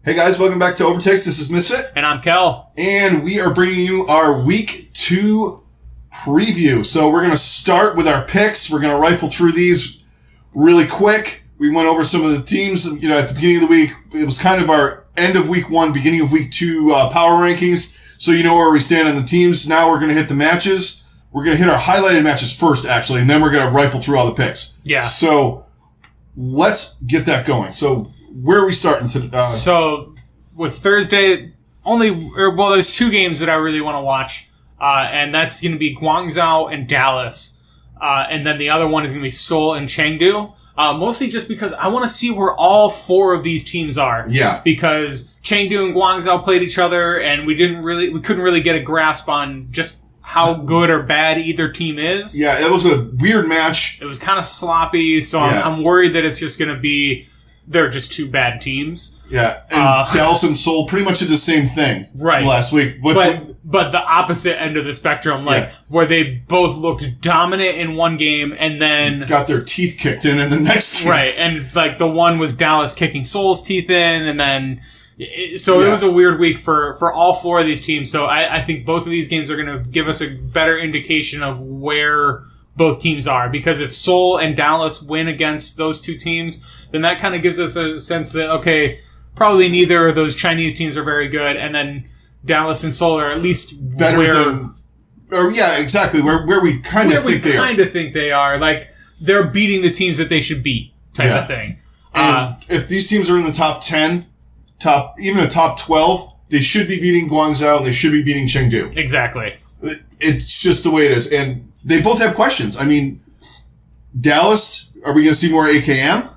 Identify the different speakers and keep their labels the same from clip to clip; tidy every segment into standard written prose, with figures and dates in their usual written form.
Speaker 1: Hey guys, welcome back to Overtakes. This is Misfit.
Speaker 2: And I'm Kel.
Speaker 1: And we are bringing you our Week 2 preview. So we're going to start with our picks. We're going to rifle through these really quick. We went over some of the teams, at the beginning of the week. It was kind of our end of Week 1, beginning of Week 2 power rankings. So you know where we stand on the teams. Now we're going to hit the matches. We're going to hit our highlighted matches first, actually, and then we're going to rifle through all the picks.
Speaker 2: Yeah.
Speaker 1: So let's get that going. So where are we starting today?
Speaker 2: So with Thursday, there's two games that I really want to watch, and that's going to be Guangzhou and Dallas, and then the other one is going to be Seoul and Chengdu. Mostly just because I want to see where all four of these teams are.
Speaker 1: Yeah.
Speaker 2: Because Chengdu and Guangzhou played each other, and we couldn't really get a grasp on just how good or bad either team is.
Speaker 1: Yeah, it was a weird match.
Speaker 2: It was kind of sloppy, so I'm worried that it's just going to be they're just two bad teams.
Speaker 1: Yeah, and Dallas and Seoul pretty much did the same thing last week.
Speaker 2: But the opposite end of the spectrum, where they both looked dominant in one game and then
Speaker 1: got their teeth kicked in the next game.
Speaker 2: Right, and the one was Dallas kicking Seoul's teeth in, and then it was a weird week for all four of these teams. So I think both of these games are going to give us a better indication of where both teams are. Because if Seoul and Dallas win against those two teams, then that kind of gives us a sense that, okay, probably neither of those Chinese teams are very good. And then Dallas and Seoul are at least
Speaker 1: better exactly. Where we kind of
Speaker 2: think they are. Like, they're beating the teams that they should beat type of thing.
Speaker 1: And if these teams are in the top 10, even the top 12, they should be beating Guangzhou and they should be beating Chengdu.
Speaker 2: Exactly.
Speaker 1: It's just the way it is. And they both have questions. I mean, Dallas, are we going to see more AKM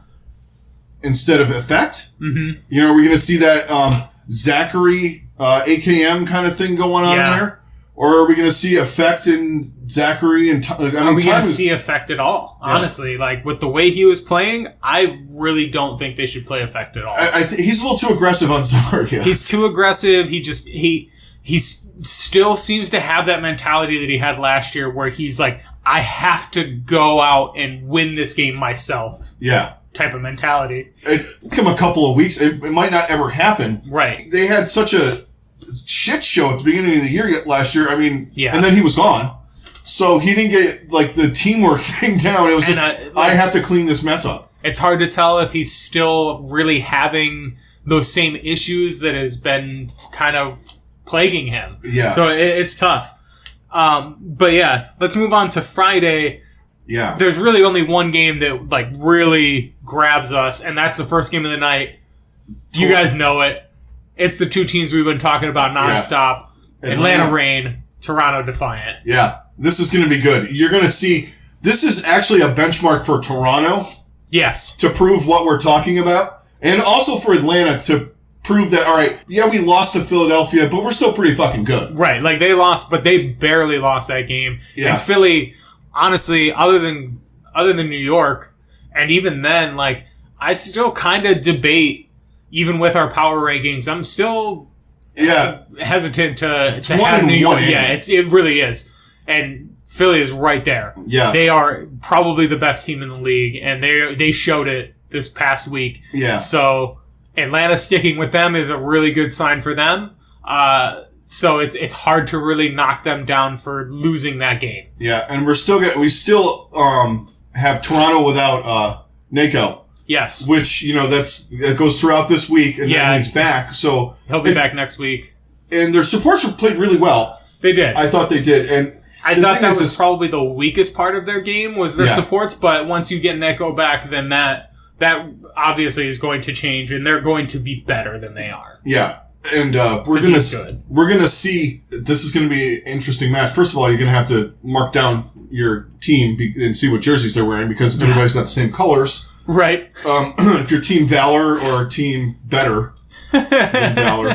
Speaker 1: instead of Effect? Mm-hmm. Are we going to see that Zachary AKM kind of thing going on there? Or are we going to see Effect and Zachary and
Speaker 2: are we going to see Effect at all? Honestly, with the way he was playing, I really don't think they should play Effect at all.
Speaker 1: He's a little too aggressive on Zarya.
Speaker 2: He's too aggressive. He still seems to have that mentality that he had last year, where he's like, I have to go out and win this game myself.
Speaker 1: Yeah.
Speaker 2: Type of mentality.
Speaker 1: It come a couple of weeks. It might not ever happen.
Speaker 2: Right.
Speaker 1: They had such a shit show at the beginning of the year last year. I mean, and then he was gone. So he didn't get the teamwork thing down. It was I have to clean this mess up. It's
Speaker 2: hard to tell if he's still really having those same issues that has been kind of plaguing him.
Speaker 1: Yeah.
Speaker 2: So it's tough. But yeah, let's move on to Friday.
Speaker 1: Yeah.
Speaker 2: There's really only one game that really grabs us, and that's the first game of the night. You guys know it. It's the two teams we've been talking about nonstop. Yeah. Atlanta Reign, Toronto Defiant.
Speaker 1: Yeah. This is going to be good. You're going to see, this is actually a benchmark for Toronto.
Speaker 2: Yes.
Speaker 1: To prove what we're talking about. And also for Atlanta to prove that, all right, we lost to Philadelphia, but we're still pretty fucking good.
Speaker 2: Right. They lost, but they barely lost that game.
Speaker 1: Yeah.
Speaker 2: And Philly, honestly, other than New York, and even then, I still kind of debate, even with our power rankings, I'm still hesitant to have New York. Yeah, it really is. And Philly is right there.
Speaker 1: Yeah.
Speaker 2: They are probably the best team in the league, and they showed it this past week.
Speaker 1: Yeah.
Speaker 2: So Atlanta sticking with them is a really good sign for them. So it's hard to really knock them down for losing that game.
Speaker 1: Yeah, and we still have Toronto without Nako.
Speaker 2: Yes.
Speaker 1: Which, that goes throughout this week, and then he's back. So
Speaker 2: he'll be back next week.
Speaker 1: And their supports played really well.
Speaker 2: They did.
Speaker 1: I thought they did. And
Speaker 2: I thought that was probably the weakest part of their game was their supports, but once you get Neko back, then that obviously is going to change, and they're going to be better than they are.
Speaker 1: Yeah. And we're gonna see. This is gonna be an interesting match. First of all, you're gonna have to mark down your team and see what jerseys they're wearing, because everybody's got the same colors.
Speaker 2: Right.
Speaker 1: If you're Team Valor or Team Better than Valor.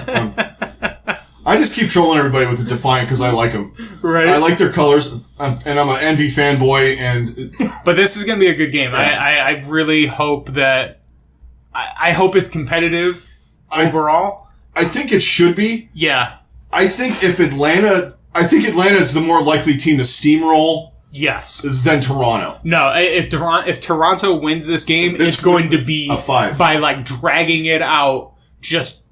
Speaker 1: I just keep trolling everybody with the Defiant because I like them.
Speaker 2: Right.
Speaker 1: I like their colors, and I'm an Envy fanboy.
Speaker 2: But this is going to be a good game. Yeah. I really hope that... I hope it's competitive overall.
Speaker 1: I think it should be.
Speaker 2: Yeah.
Speaker 1: I think Atlanta is the more likely team to steamroll.
Speaker 2: Yes.
Speaker 1: Than Toronto.
Speaker 2: No, if Toronto wins this game, it's going to be
Speaker 1: a 5
Speaker 2: by dragging it out just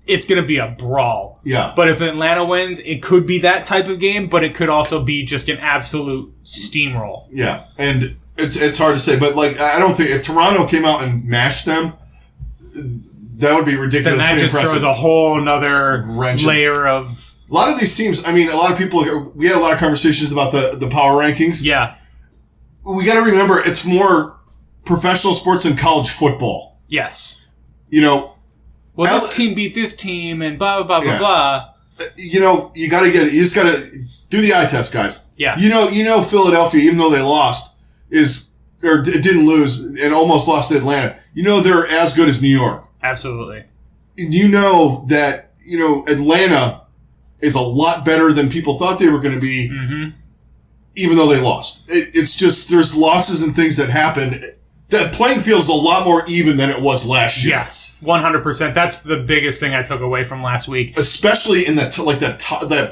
Speaker 2: it's going to be a brawl.
Speaker 1: Yeah.
Speaker 2: But if Atlanta wins, it could be that type of game, but it could also be just an absolute steamroll.
Speaker 1: Yeah. And it's hard to say, but like, I don't think if Toronto came out and mashed them, that would be ridiculous.
Speaker 2: Then that just throws a whole nother layer of...
Speaker 1: A lot of these teams, I mean, a lot of people, we had a lot of conversations about the power rankings.
Speaker 2: Yeah.
Speaker 1: We got to remember, it's more professional sports than college football.
Speaker 2: Yes.
Speaker 1: You know...
Speaker 2: Well, this team beat this team and blah, blah, blah, blah, blah.
Speaker 1: You know, you got to get it. You just got to do the eye test, guys.
Speaker 2: Yeah.
Speaker 1: You know, Philadelphia, even though they lost, didn't lose and almost lost to Atlanta. You know, they're as good as New York.
Speaker 2: Absolutely.
Speaker 1: You know that, Atlanta is a lot better than people thought they were going to be, even though they lost. It's just, there's losses and things that happen. That playing field is a lot more even than it was last year.
Speaker 2: Yes, 100%. That's the biggest thing I took away from last week.
Speaker 1: Especially in that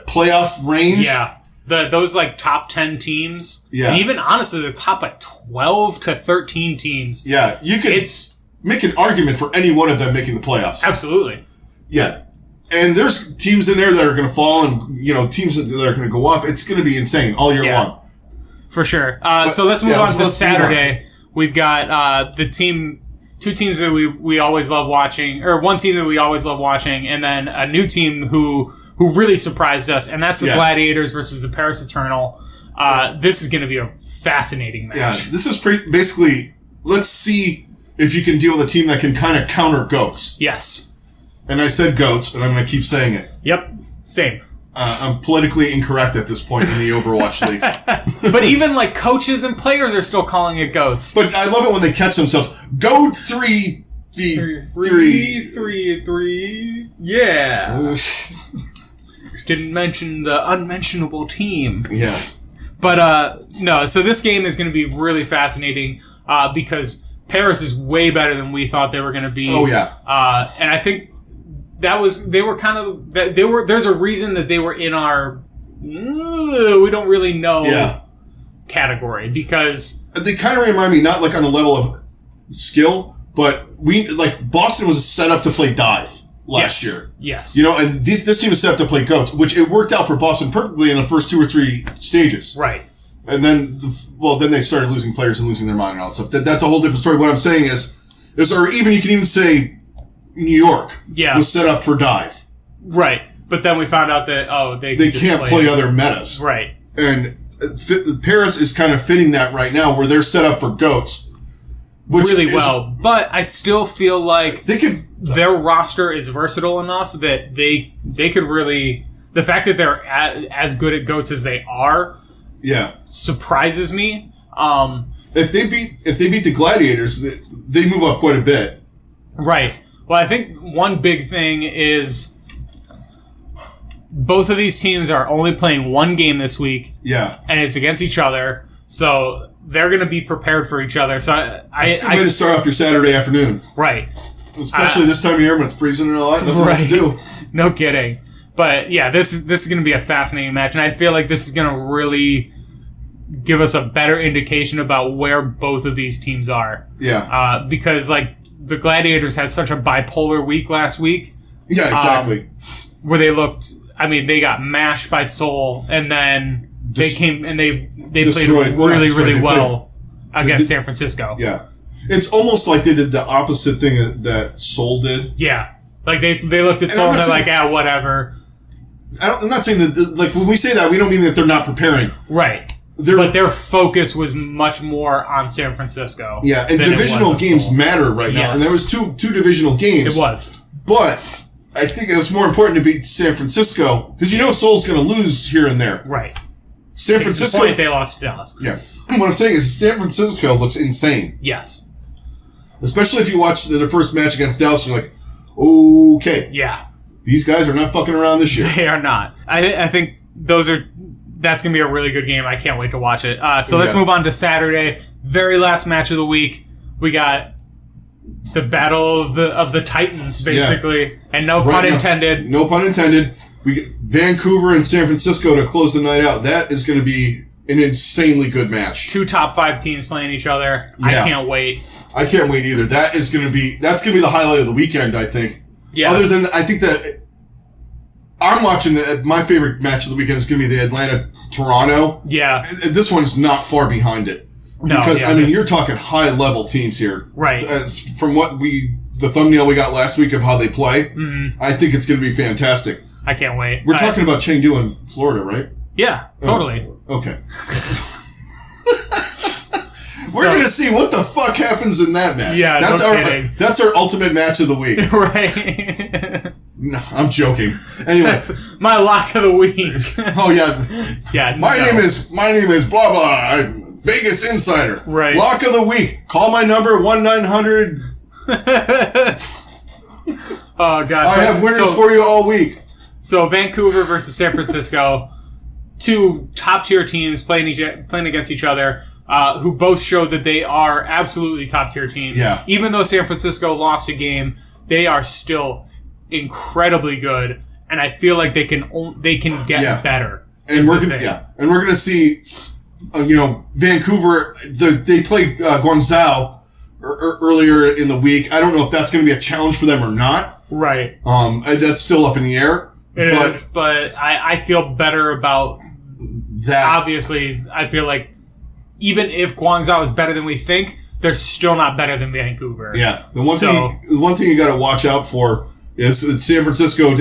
Speaker 1: playoff range.
Speaker 2: Yeah. Those top 10 teams.
Speaker 1: Yeah.
Speaker 2: And even honestly, the top 12 to 13 teams.
Speaker 1: Yeah. You could make an argument for any one of them making the playoffs.
Speaker 2: Absolutely.
Speaker 1: Yeah. And there's teams in there that are going to fall and, teams that are going to go up. It's going to be insane all year long.
Speaker 2: For sure. So let's move on to Saturday. We've got two teams that we always love watching, or one team that we always love watching, and then a new team who really surprised us, and that's the Gladiators versus the Paris Eternal. This is going to be a fascinating match.
Speaker 1: Yeah, this is basically, let's see if you can deal with a team that can kind of counter GOATs.
Speaker 2: Yes.
Speaker 1: And I said GOATs, and I'm going to keep saying it.
Speaker 2: Yep, same.
Speaker 1: I'm politically incorrect at this point in the Overwatch League.
Speaker 2: But even coaches and players are still calling it GOATs.
Speaker 1: But I love it when they catch themselves. GOAT 3
Speaker 2: 3. Yeah. Didn't mention the unmentionable team.
Speaker 1: Yeah.
Speaker 2: But no, so this game is going to be really fascinating because Paris is way better than we thought they were going to be.
Speaker 1: Oh yeah.
Speaker 2: And I think there's a reason that they were in our we don't really know category, because
Speaker 1: they kind of remind me, not on the level of skill, but Boston was set up to play dive last year.
Speaker 2: Yes.
Speaker 1: And this team is set up to play GOATs, which it worked out for Boston perfectly in the first 2 or 3 stages.
Speaker 2: Right.
Speaker 1: And then, then they started losing players and losing their mind and all that stuff. That's a whole different story. What I'm saying is, or even you can even say New York was set up for dive.
Speaker 2: Right. But then we found out that, they
Speaker 1: can't play other metas.
Speaker 2: Right.
Speaker 1: And Paris is kind of fitting that right now, where they're set up for GOATs.
Speaker 2: Really well. But I still feel like their
Speaker 1: could,
Speaker 2: roster is versatile enough that they could really... The fact that they're as good at GOATs as they are surprises me.
Speaker 1: If they beat the Gladiators, they move up quite a bit.
Speaker 2: Right. Well, I think one big thing is both of these teams are only playing one game this week.
Speaker 1: Yeah.
Speaker 2: And it's against each other. So they're going to be prepared for each other. So
Speaker 1: it's a good way to start off your Saturday afternoon.
Speaker 2: Right.
Speaker 1: Especially this time of year when it's freezing and a lot. Nothing else to do.
Speaker 2: No kidding. But yeah, this is going to be a fascinating match. And I feel like this is going to really give us a better indication about where both of these teams are.
Speaker 1: Yeah.
Speaker 2: Because the Gladiators had such a bipolar week last week.
Speaker 1: Yeah, exactly.
Speaker 2: Where they looked, they got mashed by Seoul, and then they came and they played really well against San Francisco.
Speaker 1: Yeah. It's almost like they did the opposite thing that Seoul did.
Speaker 2: Yeah. They looked at Seoul and they're like, whatever.
Speaker 1: I'm not saying that, when we say that, we don't mean that they're not preparing.
Speaker 2: Right. But their focus was much more on San Francisco.
Speaker 1: Yeah, and divisional games matter right now. And there was two divisional games.
Speaker 2: It was.
Speaker 1: But I think it was more important to beat San Francisco, because Seoul's going to lose here and there.
Speaker 2: Right.
Speaker 1: San Francisco...
Speaker 2: The point they lost to Dallas.
Speaker 1: Yeah. What I'm saying is San Francisco looks insane.
Speaker 2: Yes.
Speaker 1: Especially if you watch the first match against Dallas, you're like, okay.
Speaker 2: Yeah.
Speaker 1: These guys are not fucking around this year.
Speaker 2: They are not. I think that's going to be a really good game. I can't wait to watch it. So let's move on to Saturday. Very last match of the week. We got the battle of the Titans, basically. Yeah. And no pun intended.
Speaker 1: No pun intended. We get Vancouver and San Francisco to close the night out. That is going to be an insanely good match.
Speaker 2: 2 top 5 teams playing each other. Yeah. I can't wait.
Speaker 1: I can't wait either. That's going to be the highlight of the weekend, I think.
Speaker 2: Yeah.
Speaker 1: Other than, I think that I'm watching my favorite match of the weekend is going to be the Atlanta-Toronto.
Speaker 2: Yeah.
Speaker 1: This one's not far behind it.
Speaker 2: No,
Speaker 1: because,
Speaker 2: yeah,
Speaker 1: I mean, you're talking high-level teams here.
Speaker 2: Right.
Speaker 1: From what the thumbnail we got last week of how they play, I think it's going to be fantastic.
Speaker 2: I can't wait.
Speaker 1: We're talking about Chengdu in Florida, right?
Speaker 2: Yeah, totally.
Speaker 1: Okay. We're going to see what the fuck happens in that match.
Speaker 2: Yeah,
Speaker 1: that's our ultimate match of the week.
Speaker 2: Right.
Speaker 1: No, I'm joking. Anyway,
Speaker 2: that's my lock of the week.
Speaker 1: Oh yeah.
Speaker 2: Yeah.
Speaker 1: My name is blah blah. I'm Vegas Insider.
Speaker 2: Right.
Speaker 1: Lock of the week. Call my number 1-900.
Speaker 2: Oh god.
Speaker 1: I have winners for you all week.
Speaker 2: So Vancouver versus San Francisco, two top tier teams playing against each other. Who both showed that they are absolutely top tier teams.
Speaker 1: Yeah.
Speaker 2: Even though San Francisco lost a game, they are still incredibly good, and I feel like they can get better.
Speaker 1: And we're gonna see, Vancouver. They played Guangzhou earlier in the week. I don't know if that's going to be a challenge for them or not.
Speaker 2: Right.
Speaker 1: That's still up in the air.
Speaker 2: It is, but I feel better about
Speaker 1: that.
Speaker 2: Obviously, I feel like even if Guangzhou is better than we think, they're still not better than Vancouver.
Speaker 1: Yeah. The one thing you got to watch out for is that San Francisco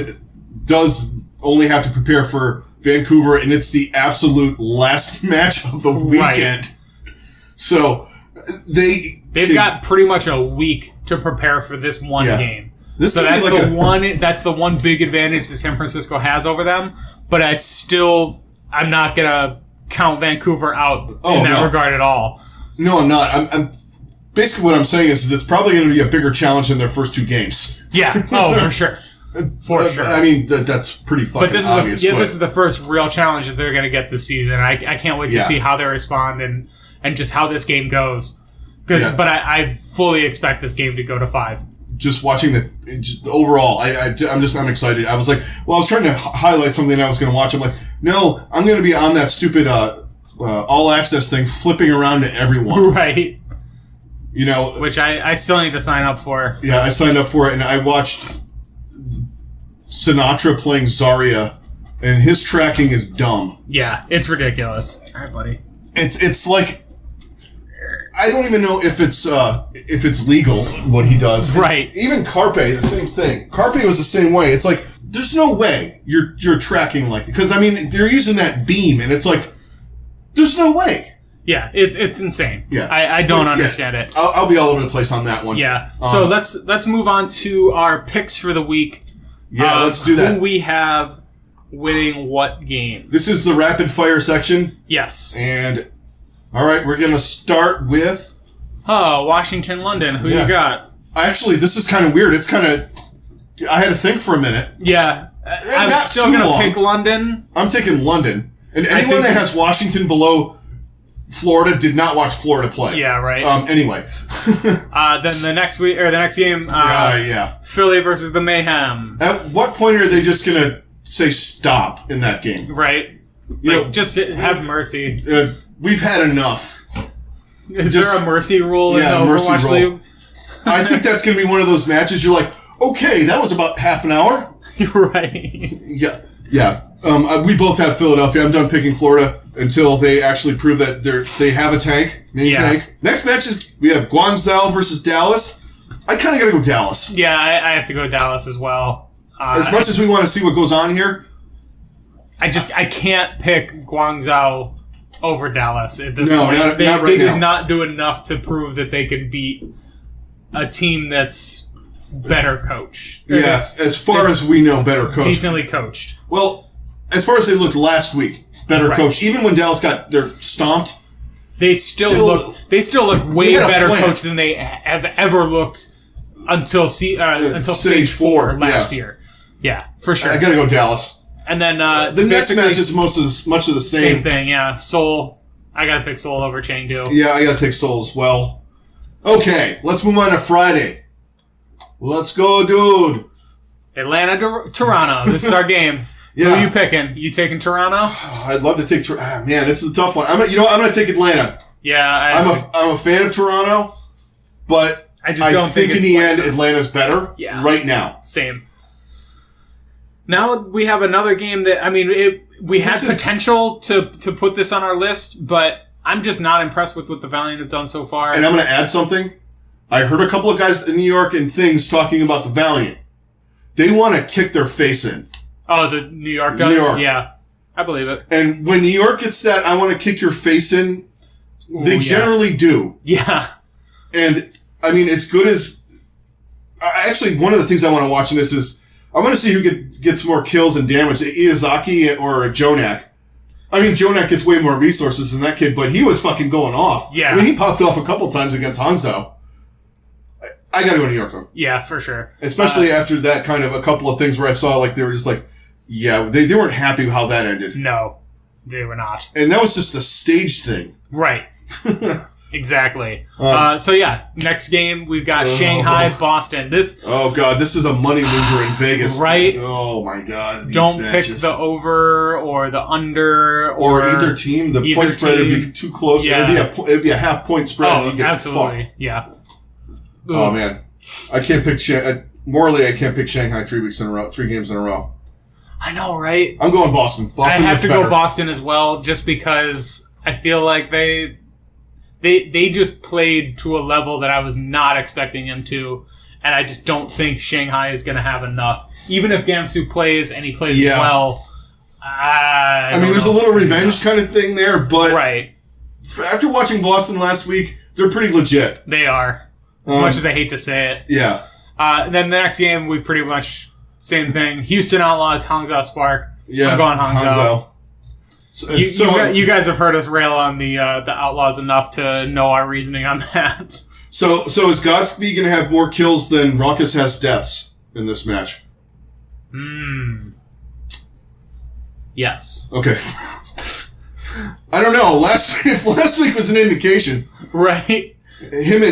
Speaker 1: does only have to prepare for Vancouver, and it's the absolute last match of the weekend. Right. So they've
Speaker 2: got pretty much a week to prepare for this one game. That's the one big advantage that San Francisco has over them. But I'm not gonna count Vancouver out in that regard at all.
Speaker 1: No, I'm not. I'm basically what I'm saying is it's probably going to be a bigger challenge than their first two games.
Speaker 2: Yeah. Oh, for sure. For sure.
Speaker 1: I mean, that's pretty fucking obvious.
Speaker 2: This is the first real challenge that they're going to get this season. I can't wait to see how they respond and just how this game goes. But I fully expect this game to go to 5.
Speaker 1: Just watching the overall, I'm excited. I was like, I was trying to highlight something I was going to watch. I'm like, no, I'm going to be on that stupid all access thing, flipping around to everyone.
Speaker 2: Right.
Speaker 1: Which
Speaker 2: I still need to sign up for.
Speaker 1: Yeah, I signed up for it, and I watched Sinatra playing Zarya, and his tracking is dumb.
Speaker 2: Yeah, it's ridiculous. All right, buddy.
Speaker 1: It's like, I don't even know if it's legal what he does.
Speaker 2: Right.
Speaker 1: Even Carpe, the same thing. Carpe was the same way. It's like, there's no way you're tracking like, because I mean they're using that beam, and it's like, there's no way.
Speaker 2: Yeah, it's insane.
Speaker 1: Yeah,
Speaker 2: I don't understand it.
Speaker 1: I'll be all over the place on that one.
Speaker 2: Yeah. So let's move on to our picks for the week.
Speaker 1: Yeah, let's do that.
Speaker 2: Who we have winning what game?
Speaker 1: This is the rapid fire section.
Speaker 2: Yes.
Speaker 1: And all right, we're gonna start with
Speaker 2: Washington, London. Who you got?
Speaker 1: Actually, this is kind of weird. It's kind of, I had to think for a minute.
Speaker 2: Yeah, I'm still gonna pick London.
Speaker 1: I'm taking London, and anyone that has Washington below Florida did not watch Florida play.
Speaker 2: Yeah, right.
Speaker 1: Anyway.
Speaker 2: Then the next game, Philly versus the Mayhem.
Speaker 1: At what point are they just gonna say stop in that game?
Speaker 2: Right. Just have mercy.
Speaker 1: We've had enough.
Speaker 2: Is there a mercy rule in the Overwatch League?
Speaker 1: I think that's gonna be one of those matches you're like, okay, that was about half an hour.
Speaker 2: Right.
Speaker 1: Yeah. We both have Philadelphia. I'm done picking Florida until they actually prove that they have a tank. Tank. Next match is we have Guangzhou versus Dallas. I kind of got to go Dallas.
Speaker 2: Yeah, I have to go Dallas as well.
Speaker 1: As much as we want to see what goes on here,
Speaker 2: I can't pick Guangzhou over Dallas at this point.
Speaker 1: Not
Speaker 2: they
Speaker 1: right
Speaker 2: did not do enough to prove that they could beat a team that's better coached.
Speaker 1: Yeah, as far as we know, better coached.
Speaker 2: Decently coached.
Speaker 1: Well, as far as they looked last week, better coached. Even when Dallas got their stomped,
Speaker 2: they still look way better coached than they have ever looked until stage 4 last year. Yeah, for sure.
Speaker 1: I gotta go Dallas.
Speaker 2: And then
Speaker 1: the next match is much of the same.
Speaker 2: Same thing, yeah. Seoul. I gotta pick Seoul over Chengdu.
Speaker 1: Yeah, I gotta take Seoul as well. Okay, let's move on to Friday. Let's go, dude.
Speaker 2: Atlanta to Toronto. This is our game.
Speaker 1: Yeah.
Speaker 2: Who are you picking? You taking Toronto?
Speaker 1: I'd love to take Toronto. Man, this is a tough one. I'm going to take Atlanta.
Speaker 2: Yeah.
Speaker 1: I'm a fan of Toronto, but
Speaker 2: I just don't think
Speaker 1: in the end, Atlanta's better right now.
Speaker 2: Same. Now we have another game that, I mean, we had potential to put this on our list, but I'm just not impressed with what the Valiant have done so far.
Speaker 1: And I'm going to add something. I heard a couple of guys in New York and things talking about the Valiant. They want to kick their face in.
Speaker 2: Oh, the New York does? New York. Yeah, I believe it.
Speaker 1: And when New York gets that, I want to kick your face in, they generally do.
Speaker 2: Yeah.
Speaker 1: And, I mean, as good as... Actually, one of the things I want to watch in this is I want to see who gets more kills and damage, Iazaki or Jonak. I mean, Jonak gets way more resources than that kid, but he was fucking going off.
Speaker 2: Yeah.
Speaker 1: I mean, he popped off a couple times against Hangzhou. I gotta go to New York, though.
Speaker 2: Yeah, for sure.
Speaker 1: Especially after that kind of a couple of things where I saw, like, they were just like, yeah, they weren't happy how that ended.
Speaker 2: No, they were not.
Speaker 1: And that was just a stage thing.
Speaker 2: Right. Exactly. So yeah, next game we've got Shanghai, Boston.
Speaker 1: Oh god, this is a money loser in Vegas.
Speaker 2: Right?
Speaker 1: Oh my god.
Speaker 2: Don't pick the over or the under or
Speaker 1: either team. The point spread would be too close.
Speaker 2: Yeah.
Speaker 1: It'd be a half point spread.
Speaker 2: Oh,
Speaker 1: and you get
Speaker 2: absolutely.
Speaker 1: Fucked.
Speaker 2: Yeah.
Speaker 1: Oh man, I can't pick morally. I can't pick Shanghai 3 games in a row.
Speaker 2: I know, right?
Speaker 1: I'm going Boston.
Speaker 2: I have to go Boston as well, just because I feel like they just played to a level that I was not expecting them to, and I just don't think Shanghai is going to have enough. Even if Gamsu plays and he plays well, I mean,
Speaker 1: there's a little revenge kind of thing there, but
Speaker 2: right.
Speaker 1: After watching Boston last week, they're pretty legit.
Speaker 2: They are, as much as I hate to say it.
Speaker 1: Yeah.
Speaker 2: Then the next game, we pretty much same thing. Houston Outlaws, Hangzhou Spark.
Speaker 1: Yeah,
Speaker 2: I'm going Hangzhou.
Speaker 1: So,
Speaker 2: you guys have heard us rail on the Outlaws enough to know our reasoning on that.
Speaker 1: So is Godspeed going to have more kills than Ruckus has deaths in this match?
Speaker 2: Yes.
Speaker 1: Okay. I don't know. Last week was an indication,
Speaker 2: right?
Speaker 1: Him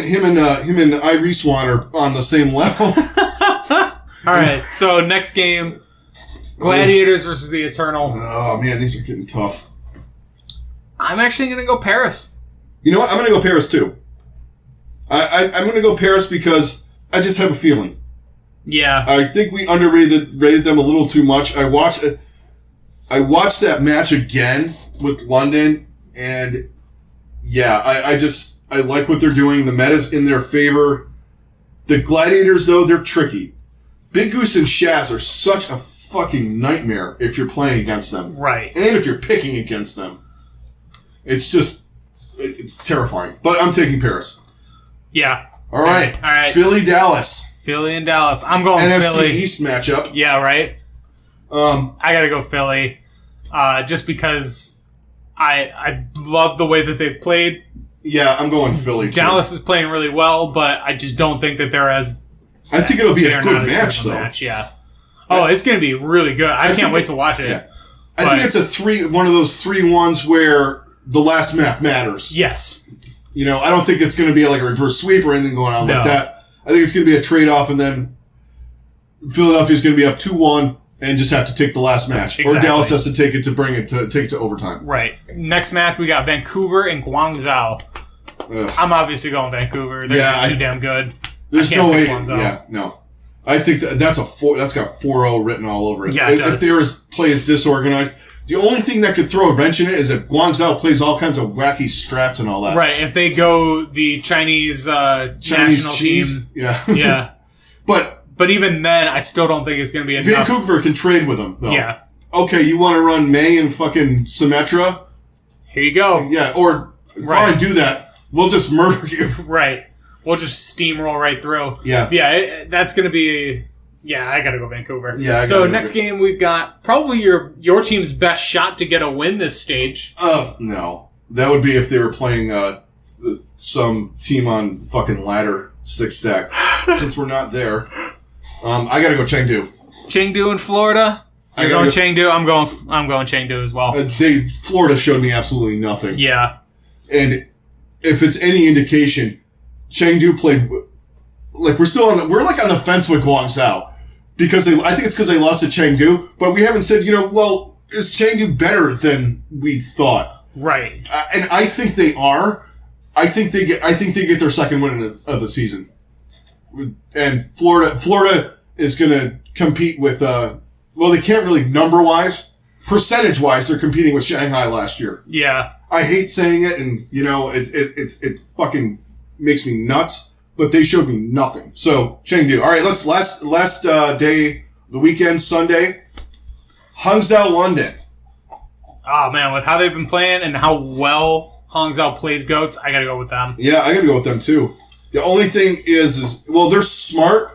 Speaker 1: and Ivory Swan are on the same level.
Speaker 2: All right. So next game. Gladiators versus the Eternal.
Speaker 1: Oh, man, these are getting tough.
Speaker 2: I'm actually going to go Paris.
Speaker 1: You know what? I'm going to go Paris, too. I'm going to go Paris because I just have a feeling.
Speaker 2: Yeah.
Speaker 1: I think we rated them a little too much. I watched that match again with London, and yeah, I like what they're doing. The meta's in their favor. The Gladiators, though, they're tricky. Big Goose and Shaz are such a fucking nightmare if you're playing against them.
Speaker 2: Right.
Speaker 1: And if you're picking against them. It's terrifying. But I'm taking Paris.
Speaker 2: Yeah.
Speaker 1: All right. Philly, Dallas.
Speaker 2: Philly and Dallas. I'm going
Speaker 1: NFC
Speaker 2: Philly.
Speaker 1: East matchup.
Speaker 2: Yeah, right? I got to go Philly. Just because I love the way that they've played.
Speaker 1: Yeah, I'm going Philly, too.
Speaker 2: Dallas is playing really well, but I just don't think that they're as...
Speaker 1: I think it'll be a good match, though.
Speaker 2: Yeah. Oh, it's going to be really good. I can't wait to watch it.
Speaker 1: Yeah. I think it's one of those 3-1s where the last map matters.
Speaker 2: Yes.
Speaker 1: You know, I don't think it's going to be like a reverse sweep or anything going on like that. I think it's going to be a trade-off, and then Philadelphia's going to be up 2-1 and just have to take the last match. Exactly. Or Dallas has to take it to overtime.
Speaker 2: Right. Next match, we got Vancouver and Guangzhou. Ugh. I'm obviously going Vancouver. They're just too damn good.
Speaker 1: There's no way. Yeah, no. I think that's got 4-0 written all over it.
Speaker 2: Yeah, it does.
Speaker 1: If their play is disorganized, the only thing that could throw a wrench in it is if Guangzhou plays all kinds of wacky strats and all that.
Speaker 2: Right. If they go the Chinese national
Speaker 1: cheese.
Speaker 2: team. Yeah. Yeah. But even then, I still don't think it's going to be enough.
Speaker 1: Vancouver can trade with them, though.
Speaker 2: Yeah.
Speaker 1: Okay, you want to run May and fucking Symmetra?
Speaker 2: Here you go.
Speaker 1: Yeah, or fine, do that. We'll just murder you.
Speaker 2: Right. We'll just steamroll right through.
Speaker 1: Yeah.
Speaker 2: Yeah, that's going to be... Yeah, I got to go Vancouver.
Speaker 1: Yeah.
Speaker 2: So next game, we've got probably your team's best shot to get a win this stage.
Speaker 1: No. That would be if they were playing some team on fucking ladder 6-stack. Since we're not there. I got to go Chengdu.
Speaker 2: Chengdu in Florida? You're going Chengdu? I'm going Chengdu as well.
Speaker 1: Florida showed me absolutely nothing.
Speaker 2: Yeah.
Speaker 1: And if it's any indication, Chengdu played... Like, we're like on the fence with Guangzhou. Because I think it's because they lost to Chengdu, but we haven't said, well, is Chengdu better than we thought?
Speaker 2: Right.
Speaker 1: And I think they are. I think they get their second win of the season. and Florida is going to compete with, well, they can't really number-wise. Percentage-wise, they're competing with Shanghai last year.
Speaker 2: Yeah.
Speaker 1: I hate saying it, and, you know, it fucking makes me nuts, but they showed me nothing. So, Chengdu. All right, let's, last day of the weekend, Sunday, Hangzhou, London.
Speaker 2: Oh, man, with how they've been playing and how well Hangzhou plays GOATs, I gotta go with them.
Speaker 1: Yeah, I gotta go with them, too. The only thing is, well, they're smart,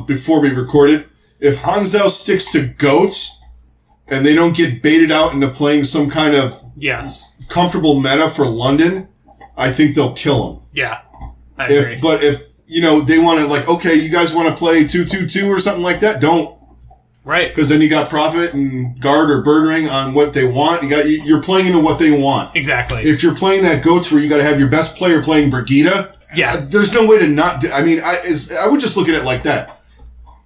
Speaker 1: before we recorded. If Hangzhou sticks to GOATs, and they don't get baited out into playing some kind of comfortable meta for London, I think they'll kill them.
Speaker 2: Yeah, I agree.
Speaker 1: But if, you know, they want to, like, okay, you guys want to play 2-2-2 or something like that, don't.
Speaker 2: Right.
Speaker 1: Because then you got Profit and Guard or Birdring on what they want. You're playing into what they want.
Speaker 2: Exactly.
Speaker 1: If you're playing that GOATs where you got to have your best player playing Brigitte, there's no way to not do. I mean, I would just look at it like that.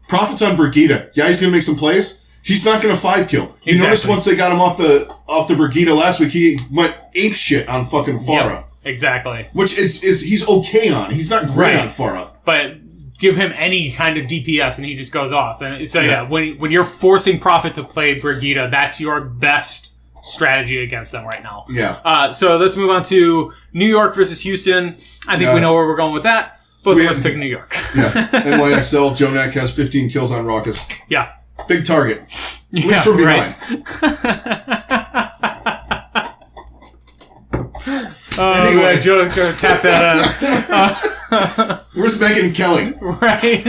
Speaker 1: Profit's on Brigitte. Yeah, he's going to make some plays. He's not going to 5-kill. You notice once they got him off the Brigitte last week, he went ape shit on fucking Pharah.
Speaker 2: Yep, exactly.
Speaker 1: Which he's okay on. He's not great on Pharah.
Speaker 2: But give him any kind of DPS and he just goes off. And so when you're forcing Profit to play Brigitte, that's your best strategy against them right now.
Speaker 1: Yeah.
Speaker 2: So let's move on to New York versus Houston. I think we know where we're going with that. Both of us pick New York.
Speaker 1: Yeah. NYXL, Jonak has 15 kills on Raucus.
Speaker 2: Yeah.
Speaker 1: Big target. At least from behind.
Speaker 2: Anyway, Joe, tap that ass.
Speaker 1: Where's Megan Kelly?
Speaker 2: Right.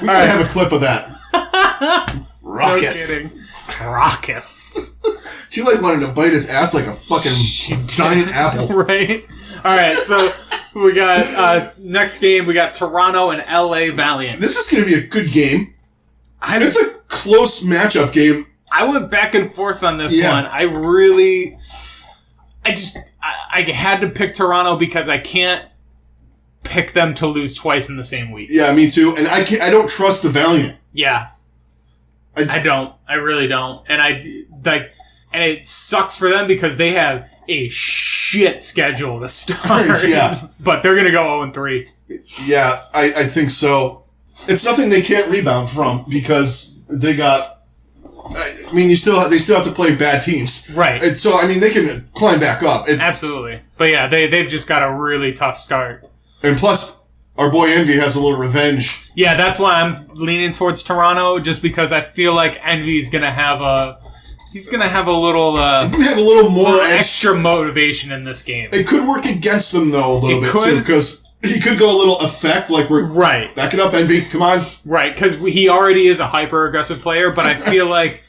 Speaker 1: We gotta have a clip of that. Raucus.
Speaker 2: No kidding. Raucus.
Speaker 1: She like wanted to bite his ass like a fucking giant apple.
Speaker 2: Right. All right. So we got next game. We got Toronto and LA Valiant.
Speaker 1: This is gonna be a good game. It's a close matchup game.
Speaker 2: I went back and forth on this one. I had to pick Toronto because I can't pick them to lose twice in the same week.
Speaker 1: Yeah, me too. And I don't trust the Valiant.
Speaker 2: Yeah. I don't. I really don't. And and it sucks for them because they have a shit schedule to start.
Speaker 1: Yeah.
Speaker 2: But they're gonna go 0-3.
Speaker 1: Yeah, I think so. It's nothing they can't rebound from because they got. I mean, they still have to play bad teams,
Speaker 2: right?
Speaker 1: And so I mean, they can climb back up.
Speaker 2: Absolutely, but yeah, they've just got a really tough start.
Speaker 1: And plus, our boy Envy has a little revenge.
Speaker 2: Yeah, that's why I'm leaning towards Toronto, just because I feel like Envy's gonna have a little
Speaker 1: more
Speaker 2: extra motivation in this game.
Speaker 1: It could work against them though a little bit too, because he could go a little effect, like we're...
Speaker 2: Right.
Speaker 1: Back it up, Envy. Come on.
Speaker 2: Right, because he already is a hyper-aggressive player, but I feel like...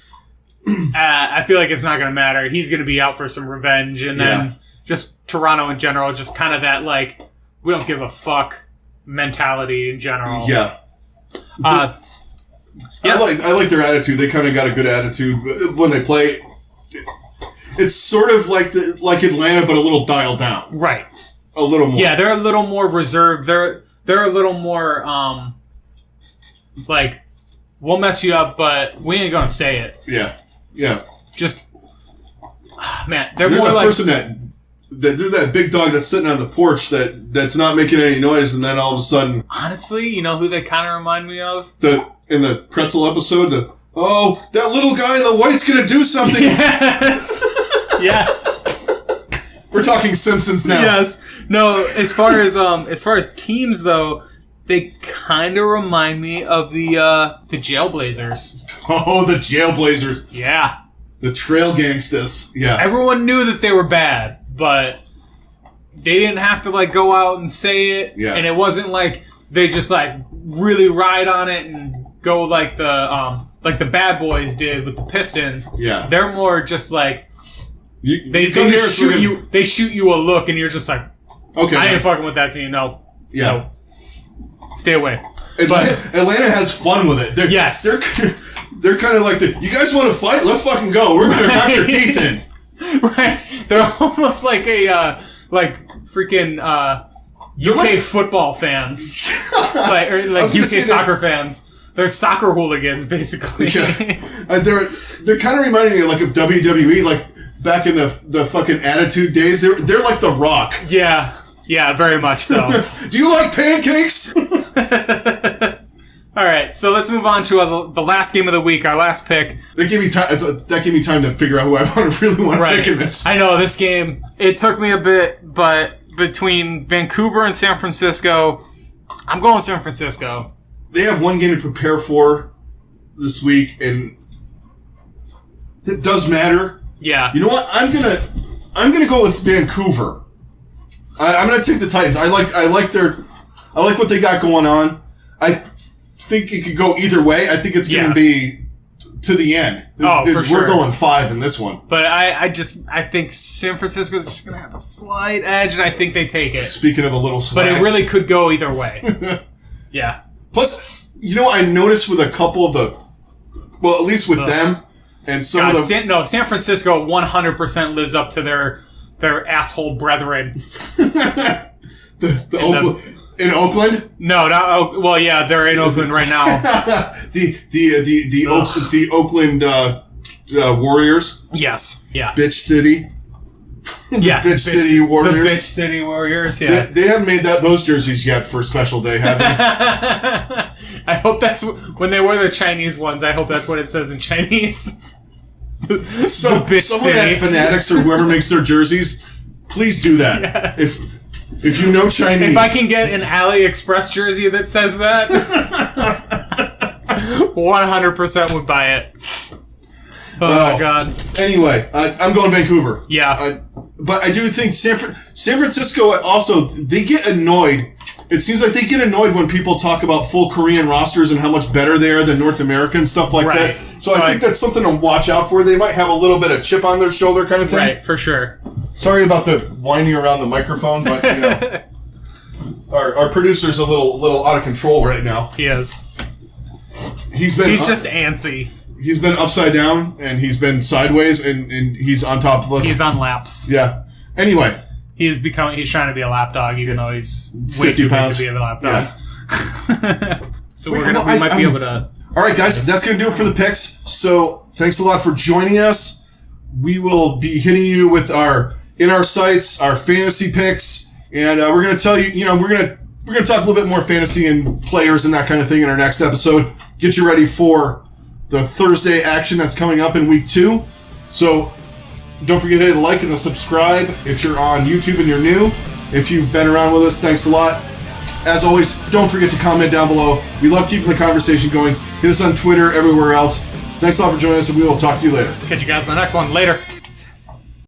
Speaker 2: it's not going to matter. He's going to be out for some revenge, and then just Toronto in general, just kind of that, like, we don't give a fuck mentality in general.
Speaker 1: Yeah.
Speaker 2: I
Speaker 1: like their attitude. They kind of got a good attitude when they play. It's sort of like Atlanta, but a little dialed down.
Speaker 2: Right.
Speaker 1: A little more.
Speaker 2: Yeah, they're a little more reserved. They're a little more like, we'll mess you up, but we ain't gonna say it.
Speaker 1: Yeah. Yeah.
Speaker 2: Just man, they're
Speaker 1: more
Speaker 2: that
Speaker 1: like person that they're that big dog that's sitting on the porch that's not making any noise, and then all of a sudden.
Speaker 2: Honestly, you know who they kind of remind me of?
Speaker 1: In the pretzel episode, that little guy in the white's gonna do something.
Speaker 2: Yes. Yes.
Speaker 1: We're talking Simpsons now.
Speaker 2: Yes. No, as far as teams though, they kind of remind me of the Jailblazers.
Speaker 1: Oh, the Jailblazers.
Speaker 2: Yeah.
Speaker 1: The Trail Gangstas. Yeah.
Speaker 2: Everyone knew that they were bad, but they didn't have to like go out and say it.
Speaker 1: Yeah.
Speaker 2: And it wasn't like they just like really ride on it and go like the Bad Boys did with the Pistons.
Speaker 1: Yeah.
Speaker 2: They're more just like They shoot you a look, and you're just like, okay, I ain't fucking with that team. No, no, stay away.
Speaker 1: Atlanta has fun with it. They're kind of like you guys want to fight? Let's fucking go. We're gonna knock your teeth in.
Speaker 2: Right? They're almost like a freaking UK football fans, like UK soccer fans. They're soccer hooligans, basically.
Speaker 1: Yeah. They're kind of reminding me of WWE, like. Back in the fucking Attitude days, they're like The Rock.
Speaker 2: Yeah, very much so.
Speaker 1: Do you like pancakes?
Speaker 2: All right, so let's move on to the last game of the week, our last pick.
Speaker 1: That gave me time to figure out who I really want to pick in this.
Speaker 2: I know, this game, it took me a bit, but between Vancouver and San Francisco, I'm going San Francisco.
Speaker 1: They have one game to prepare for this week, and it does matter.
Speaker 2: Yeah.
Speaker 1: You know what? I'm gonna go with Vancouver. I'm gonna take the Titans. I like what they got going on. I think it could go either way. I think it's gonna be to the end.
Speaker 2: For sure.
Speaker 1: We're going 5 in this one.
Speaker 2: But I think San Francisco's just gonna have a slight edge, and I think they take it.
Speaker 1: Speaking of a little slack.
Speaker 2: But it really could go either way. Yeah.
Speaker 1: Plus, I noticed with a couple of at least with them and some of the...
Speaker 2: San Francisco 100% lives up to their asshole brethren.
Speaker 1: In Oakland?
Speaker 2: No, not well. Yeah, they're in Oakland right now.
Speaker 1: the Oakland Warriors.
Speaker 2: Yes. Yeah.
Speaker 1: Bitch City. Bitch City Warriors.
Speaker 2: The Bitch City Warriors. Yeah.
Speaker 1: They haven't made those jerseys yet for Special Day, have they?
Speaker 2: I hope that's when they wear the Chinese ones. I hope that's what it says in Chinese.
Speaker 1: Someone at Fanatics or whoever makes their jerseys, please do that.
Speaker 2: Yes.
Speaker 1: If you know Chinese.
Speaker 2: If I can get an AliExpress jersey that says that, 100% would buy it. Oh, God.
Speaker 1: Anyway, I'm going Vancouver.
Speaker 2: Yeah.
Speaker 1: But I do think San Francisco also, they get annoyed. It seems like they get annoyed when people talk about full Korean rosters and how much better they are than North America and stuff like that. So I think that's something to watch out for. They might have a little bit of chip on their shoulder kind of thing.
Speaker 2: Right, for sure.
Speaker 1: Sorry about the whining around the microphone, but our producer's a little out of control right now.
Speaker 2: He is.
Speaker 1: He's
Speaker 2: just antsy.
Speaker 1: He's been upside down and he's been sideways and he's on top of us.
Speaker 2: He's on laps.
Speaker 1: Yeah. Anyway.
Speaker 2: He's trying to be a lap dog, even though he's
Speaker 1: 50 pounds
Speaker 2: to be a lap dog.
Speaker 1: Yeah.
Speaker 2: So we might be able to.
Speaker 1: All right, guys, that's going to do it for the picks. So thanks a lot for joining us. We will be hitting you with our sights, our fantasy picks, and we're going to tell you. We're going to talk a little bit more fantasy and players and that kind of thing in our next episode. Get you ready for the Thursday action that's coming up in week 2. So. Don't forget to hit like and to subscribe if you're on YouTube and you're new. If you've been around with us, thanks a lot. As always, don't forget to comment down below. We love keeping the conversation going. Hit us on Twitter, everywhere else. Thanks a lot for joining us, and we will talk to you later.
Speaker 2: Catch you guys in the next one. Later.